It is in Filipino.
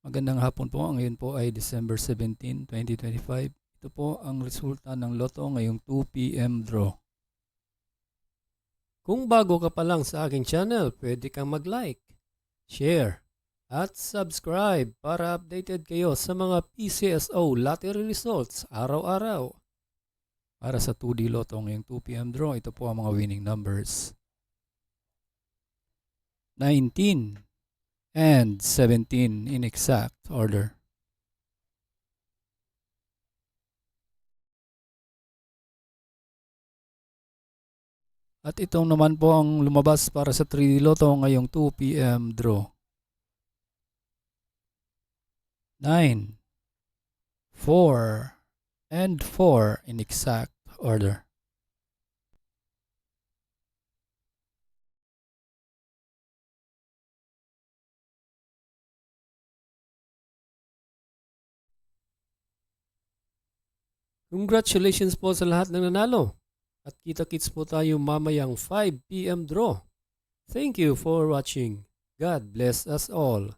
Magandang hapon po. Ngayon po ay December 17, 2025. Ito po ang resulta ng Lotto ngayong 2 p.m. draw. Kung bago ka pa lang sa aking channel, pwede kang mag-like, share, at subscribe para updated kayo sa mga PCSO lottery results araw-araw. Para sa 2D Lotto ngayong 2 p.m. draw, ito po ang mga winning numbers. 19 and 17 in exact order. At itong naman po ang lumabas para sa 3D Lotto ngayong 2 p.m. draw. 9, 4, and 4 in exact order. Congratulations po sa lahat ng nanalo. At kita-kits po tayo mamayang 5 p.m. draw. Thank you for watching. God bless us all.